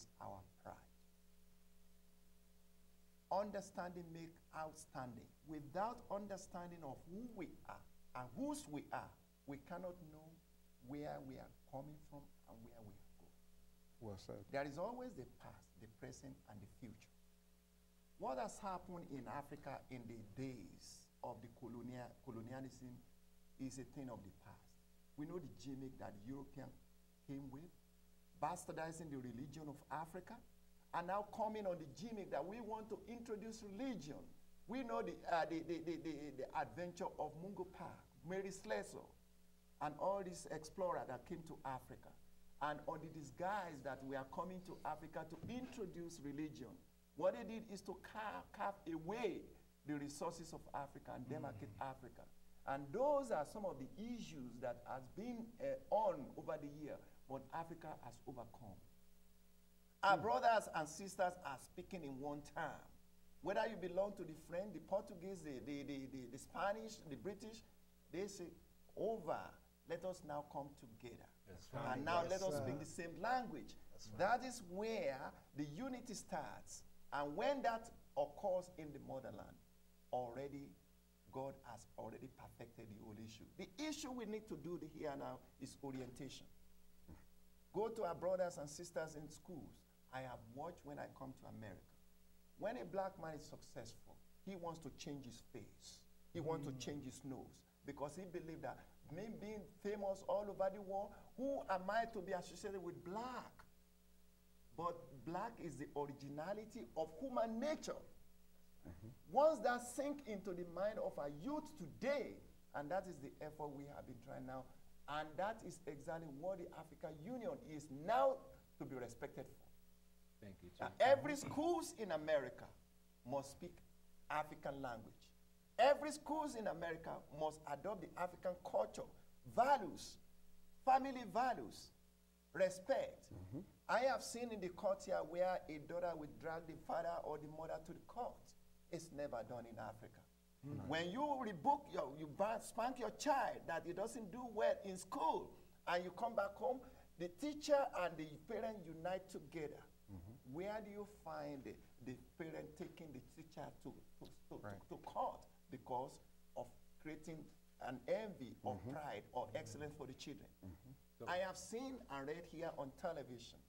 is our pride. Understanding make outstanding. Without understanding of who we are and whose we are, we cannot know where we are coming from and where we are going. Well said. There is always the past, the present, and the future. What has happened in Africa in the days of the colonialism is a thing of the past. We know the gimmick that the European came with, bastardizing the religion of Africa, and now coming on the gimmick that we want to introduce religion. We know the adventure of Mungo Park, Mary Slessor, and all these explorers that came to Africa. And on the disguise that we are coming to Africa to introduce religion, what they did is to carve away the resources of Africa and demarcate Africa. And those are some of the issues that has been on over the year, but Africa has overcome. Our brothers and sisters are speaking in one term. Whether you belong to the French, the Portuguese, the Spanish, the British, they say, over, let us now come together. Right. And now let us speak the same language. That is where the unity starts. And when that occurs in the motherland, already God has already perfected the whole issue. The issue we need to do here now is orientation. Go to our brothers and sisters in schools. I have watched when I come to America. When a black man is successful, he wants to change his face. He wants to change his nose because he believes that me being famous all over the world, who am I to be associated with black? But black is the originality of human nature. Once that sink into the mind of our youth today, and that is the effort we have been trying now, and that is exactly what the African Union is now to be respected for. Thank you, Chief. Now, every schools in America must speak African language. Every schools in America must adopt the African culture, values, family values, respect. I have seen in the court here where a daughter will drag the father or the mother to the court. It's never done in Africa. When you rebuke you spank your child that he doesn't do well in school, and you come back home, the teacher and the parent unite together. Where do you find the parent taking the teacher to court because of creating an envy or pride or excellence for the children? I have seen and read here on television,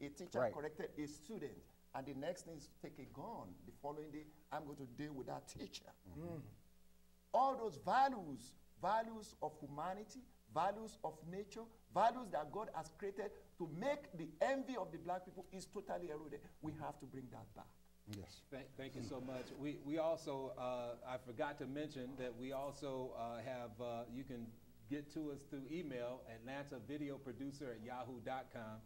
a teacher corrected a student, and the next thing is to take a gun. The following day, I'm going to deal with that teacher. All those values, values of humanity, values of nature, values that God has created to make the envy of the black people is totally eroded. We have to bring that back. Yes. Thank you so much. We also, I forgot to mention that we also have, you can get to us through email, atlantavideoproducer@yahoo.com.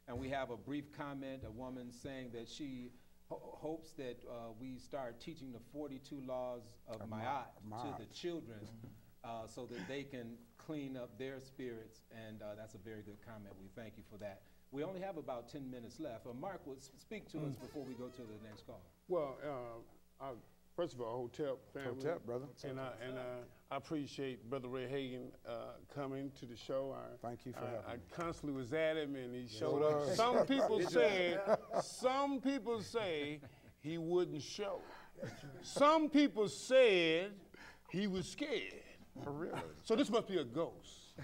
And we have a brief comment, a woman saying that she hopes that we start teaching the 42 laws of Ma'at to the children so that they can clean up their spirits. And that's a very good comment. We thank you for that. We only have about 10 minutes left. Mark will speak to us before we go to the next call. Well, first of all, Hotep family. Hotep, brother. And I appreciate Brother Ray Hagan coming to the show. Thank you for having me. I constantly was at him, and he showed up. Some people say he wouldn't show. Some people said he was scared. For real? So this must be a ghost.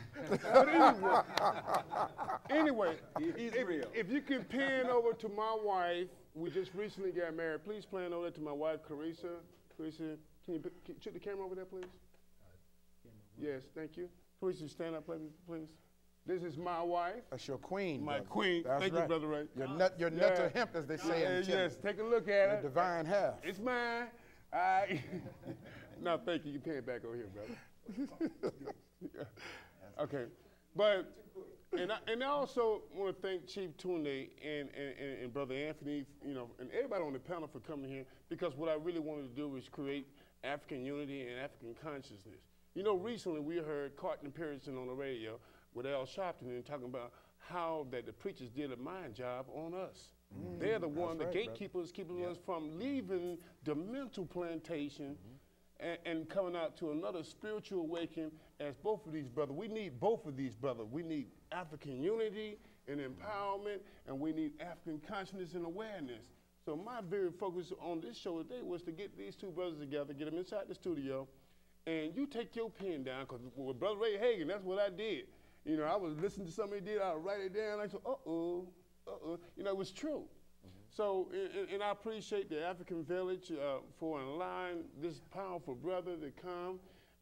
Anyway, if you can pan over to my wife, we just recently got married. Please pan over to my wife, Carissa. Carissa, can you shoot the camera over there, please? Yes, thank you. Carissa, stand up, please. This is my wife. That's your queen. My brother. queen. That's Thank right. you, Brother Ray. Your nut to hemp, as they say in yes, take a look at it. The divine half. It's mine. No, thank you. You can pay it back over here, brother. Okay, but and I also want to thank Chief Tunde and Brother Anthony, and everybody on the panel for coming here, because what I really wanted to do was create African unity and African consciousness. Recently we heard Carton Pearson on the radio with Al Sharpton and talking about how that the preachers did a mind job on us. They're the one, the gatekeepers, keeping us from leaving the mental plantation and coming out to another spiritual awakening as both of these brothers. We need both of these brothers. We need African unity and empowerment, and we need African consciousness and awareness. So my very focus on this show today was to get these two brothers together, get them inside the studio, and you take your pen down, because with Brother Ray Hagan, that's what I did. You know, I was listening to somebody did, I would write it down, I said, uh-oh. You know, it was true. So, and I appreciate the African Village for allowing this powerful brother to come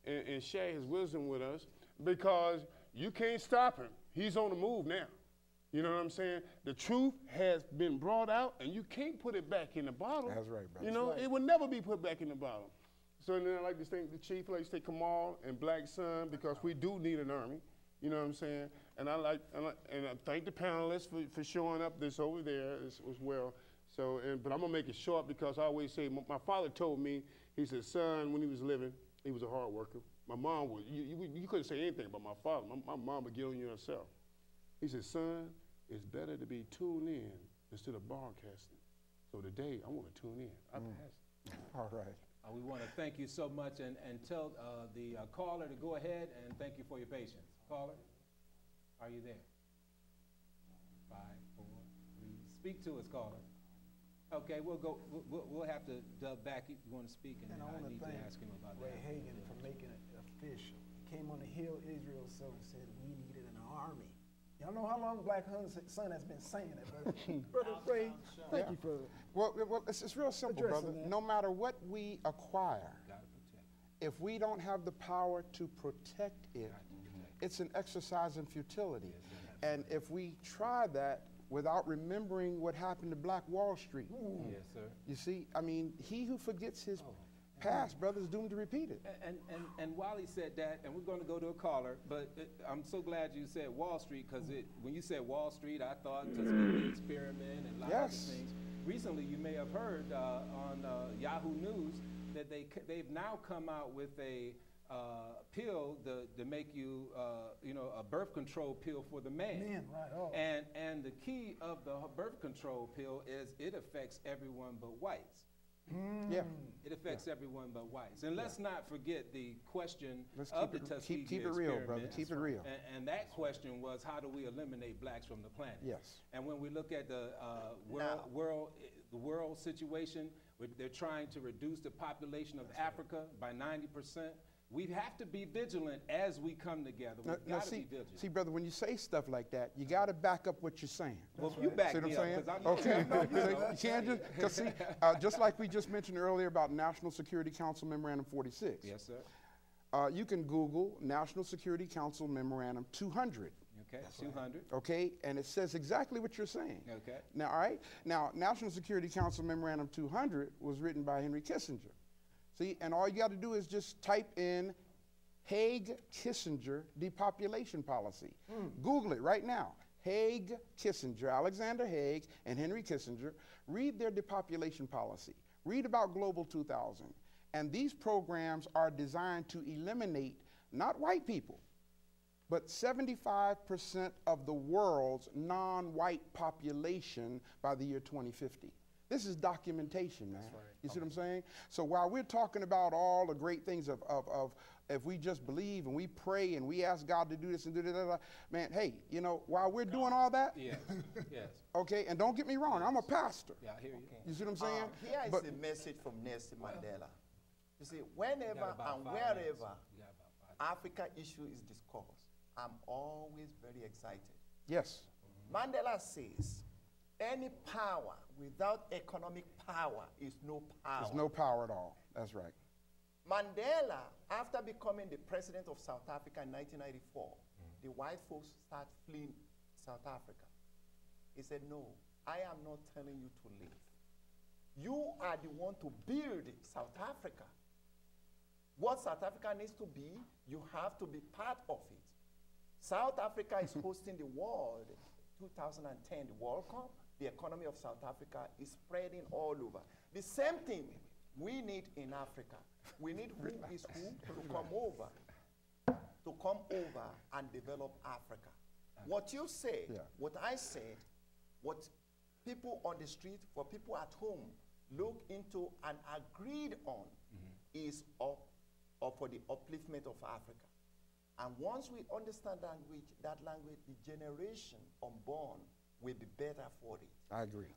and share his wisdom with us, because you can't stop him. He's on the move now. You know what I'm saying? The truth has been brought out, and you can't put it back in the bottle. That's right, brother. You know, it will never be put back in the bottle. So then I like to thank the chief, I like to thank Kamal and Black Sun, because we do need an army. You know what I'm saying? And I thank the panelists for showing up this over there as well. So, but I'm gonna make it short, because I always say, my father told me, he said, son, when he was living, he was a hard worker. My mom was, you couldn't say anything about my father. My mom would get on you herself. He said, son, it's better to be tuned in instead of broadcasting. So today, I want to tune in. I pass. All right. We want to thank you so much, and tell the caller to go ahead, and thank you for your patience. Caller, are you there? 5, 4, 3. Speak to us, caller. Okay, we'll go. We'll have to dub back. You want to speak, and then I need to ask him about Ray that. Hagan for making it official. He came on the Hill Israel show and said we needed an army. Y'all know how long Black Sun has been saying that, brother. Brother Ray, thank you for Well, it's real simple, brother. that. No matter what we acquire, Gotta protect. if we don't have the power to protect it, it's an exercise in futility. And if we try that without remembering what happened to Black Wall Street, Yes, sir. you see, I mean, he who forgets his past, brother, is doomed to repeat it. And while he said that, and we're going to go to a caller, but I'm so glad you said Wall Street, because when you said Wall Street, I thought Tuskegee experiment and a lot of other things. Recently, you may have heard on Yahoo News that they've now come out with a pill to make you, a birth control pill for the man. men, right? Oh. And the key of the birth control pill is it affects everyone but whites. Yeah. It affects everyone but whites. And let's not forget the question Let's of keep the it- Tuskegee keep it real, experiment. brother. Keep it real. And that question was, how do we eliminate blacks from the planet? Yes. And when we look at the world situation, they're trying to reduce the population of Africa by 90%. We have to be vigilant as we come together. We've got to be vigilant. See, brother, when you say stuff like that, you got to back up what you're saying. Well, you back See what I'm me up, saying? 'cause I'm Okay. You can't just, because see, just like we just mentioned earlier about National Security Council Memorandum 46. Yes, sir. You can Google National Security Council Memorandum 200. Okay, 200. Okay, and it says exactly what you're saying. Okay. Now, all right. Now, National Security Council Memorandum 200 was written by Henry Kissinger. See, and all you got to do is just type in Haig-Kissinger depopulation policy. Google it right now. Haig-Kissinger, Alexander Haig and Henry Kissinger. Read their depopulation policy. Read about Global 2000. And these programs are designed to eliminate not white people, but 75% of the world's non-white population by the year 2050. This is documentation, man. That's right. You see what I'm saying? So while we're talking about all the great things of if we just believe and we pray and we ask God to do this and do that, man, hey, while we're doing all that, Yes, yes. okay, and don't get me wrong, I'm a pastor. Yeah, I hear you. You see what I'm saying? Here is But- a message from Nelson Mandela. You see, whenever got about and 5 wherever minutes. You got about 5 Africa issue is discussed, I'm always very excited. Yes. Mandela says, any power without economic power is no power. There's no power at all. That's right. Mandela, after becoming the president of South Africa in 1994, the white folks start fleeing South Africa. He said, no, I am not telling you to leave. You are the one to build South Africa. What South Africa needs to be, you have to be part of it. South Africa is hosting the World 2010, the World Cup. The economy of South Africa is spreading all over. The same thing we need in Africa. We need who is who to come over and develop Africa. What you say, what I said, what people on the street, for people at home, look into and agreed on is for the upliftment of Africa. And once we understand language, that language, the generation unborn will be better for it. I agree.